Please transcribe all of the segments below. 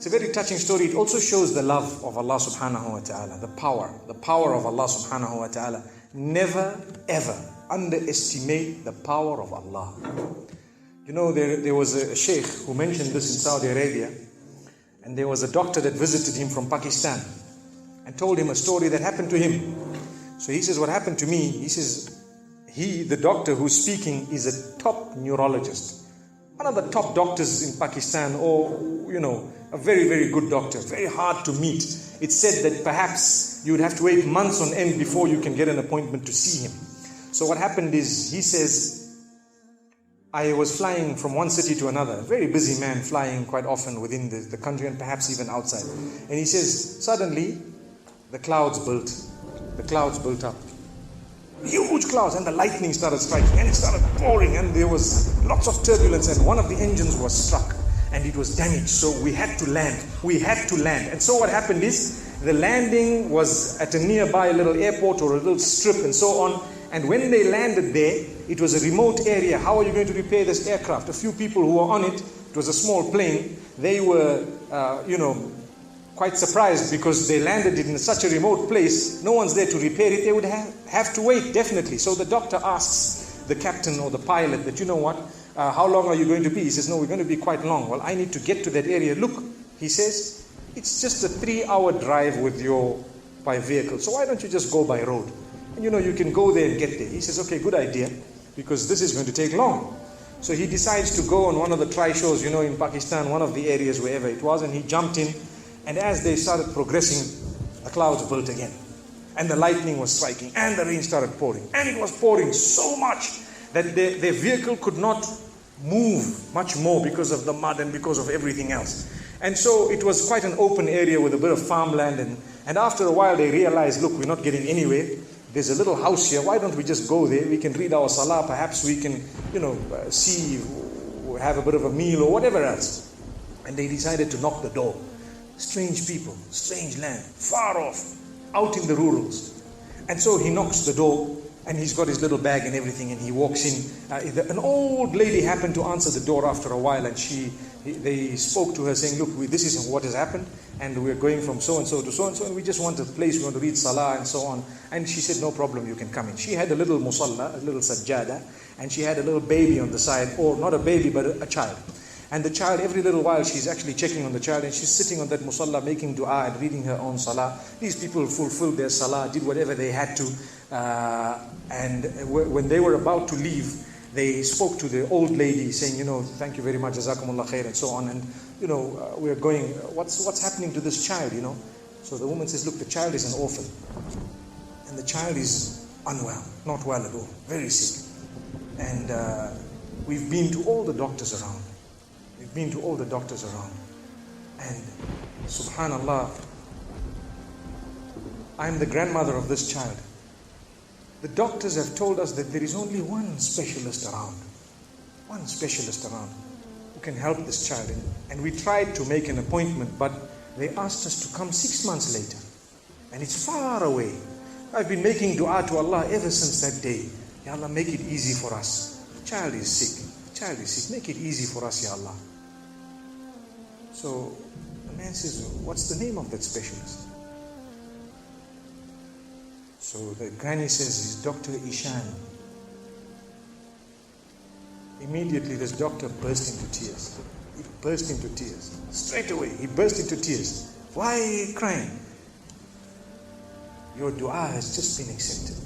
It's a very touching story. It also shows the love of Allah subhanahu wa ta'ala, the power of Allah subhanahu wa ta'ala. Never ever underestimate the power of Allah. You know, there was a sheikh who mentioned this in Saudi Arabia, and there was a doctor that visited him from Pakistan and told him a story that happened to him. So he says, what happened to me? He says, the doctor who's speaking is a top neurologist, one of the top doctors in Pakistan, or, you know, a very, very good doctor, very hard to meet. It's said that perhaps you would have to wait months on end before you can get an appointment to see him. So what happened is, he says, I was flying from one city to another, a very busy man, flying quite often within the country and perhaps even outside. And he says, suddenly the clouds built up. Huge clouds, and the lightning started striking, and it started pouring, and there was lots of turbulence, and one of the engines was struck and it was damaged. So we had to land. And so what happened is, the landing was at a nearby little airport or a little strip and so on. And when they landed there, it was a remote area. How are you going to repair this aircraft? A few people who were on it, it was a small plane, they were, quite surprised because they landed it in such a remote place. No one's there to repair it. They would have to wait, definitely. So the doctor asks the captain or the pilot that, you know what, how long are you going to be? He says, no, we're going to be quite long. Well, I need to get to that area. Look, he says, it's just a 3-hour drive by vehicle. So why don't you just go by road? And you can go there and get there. He says, okay, good idea, because this is going to take long. So he decides to go on one of the try-shows, in Pakistan, one of the areas, wherever it was, and he jumped in. And as they started progressing, the clouds built again. And the lightning was striking, and the rain started pouring. And it was pouring so much that their vehicle could not move much more because of the mud and because of everything else. And so it was quite an open area with a bit of farmland. And after a while, they realized, look, we're not getting anywhere. There's a little house here. Why don't we just go there? We can read our salah. Perhaps we can, see, have a bit of a meal or whatever else. And they decided to knock the door. Strange people, strange land, far off, out in the rurals. And so he knocks the door, and he's got his little bag and everything, and he walks in. An old lady happened to answer the door after a while, and they spoke to her saying, look, this is what has happened, and we're going from so-and-so to so-and-so, and we just want a place, we want to read salah and so on. And she said, no problem, you can come in. She had a little musalla, a little sajjada, and she had a little baby on the side, or not a baby, but a child. And the child, every little while, she's actually checking on the child, and she's sitting on that musalla, making dua and reading her own salah. These people fulfilled their salah, did whatever they had to. And when they were about to leave, they spoke to the old lady saying, thank you very much, jazakumullah khair, and so on. And, we're going, what's happening to this child, So the woman says, look, the child is an orphan. And the child is unwell, not well at all, very sick. And we've been to all the doctors around. And subhanallah, I'm the grandmother of this child. The doctors have told us that there is only one specialist around who can help this child. And we tried to make an appointment, but they asked us to come 6 months later. And it's far away. I've been making dua to Allah ever since that day. Ya Allah, make it easy for us. The child is sick. Make it easy for us, Ya Allah. So the man says, what's the name of that specialist? So the granny says, he's Dr. Ishan. Immediately this doctor burst into tears. He burst into tears. Straight away, he burst into tears. Why are you crying? Your dua has just been accepted.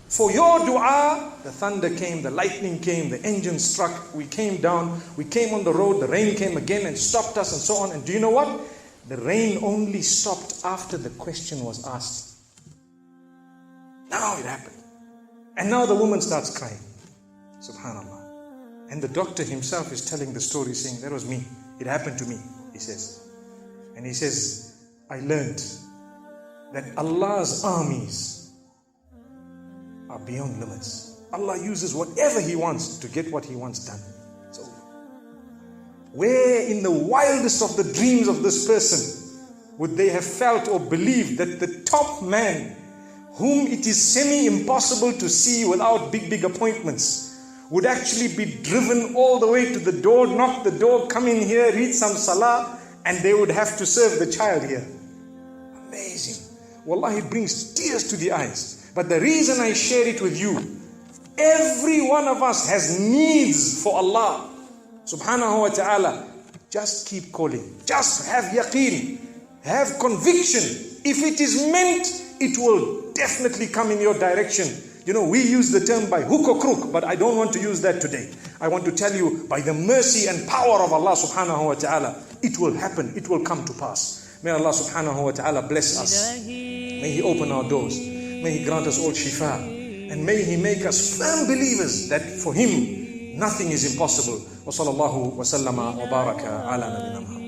For your dua, the thunder came, the lightning came, the engine struck, we came down, we came on the road, the rain came again and stopped us and so on. And do you know what? The rain only stopped after the question was asked. Now it happened. And now the woman starts crying. Subhanallah. And the doctor himself is telling the story, saying, that was me. It happened to me, he says. And he says, I learned that Allah's armies are beyond limits. Allah uses whatever He wants to get what He wants done. So, where in the wildest of the dreams of this person would they have felt or believed that the top man, whom it is semi-impossible to see without big appointments, would actually be driven all the way to the door, knock the door, come in here, read some salah, and they would have to serve the child here. Amazing. Wallahi, it brings tears to the eyes. But the reason I share it with you, every one of us has needs for Allah subhanahu wa ta'ala. Just keep calling. Just have yaqeen. Have conviction. If it is meant, it will definitely come in your direction. You know, we use the term by hook or crook, but I don't want to use that today. I want to tell you, by the mercy and power of Allah subhanahu wa ta'ala, it will happen, it will come to pass. May Allah subhanahu wa ta'ala bless us. May He open our doors. May He grant us all shifa. And may He make us firm believers that for Him, nothing is impossible. Wa sallallahu wa sallama wa baraka ala nabina Muhammad.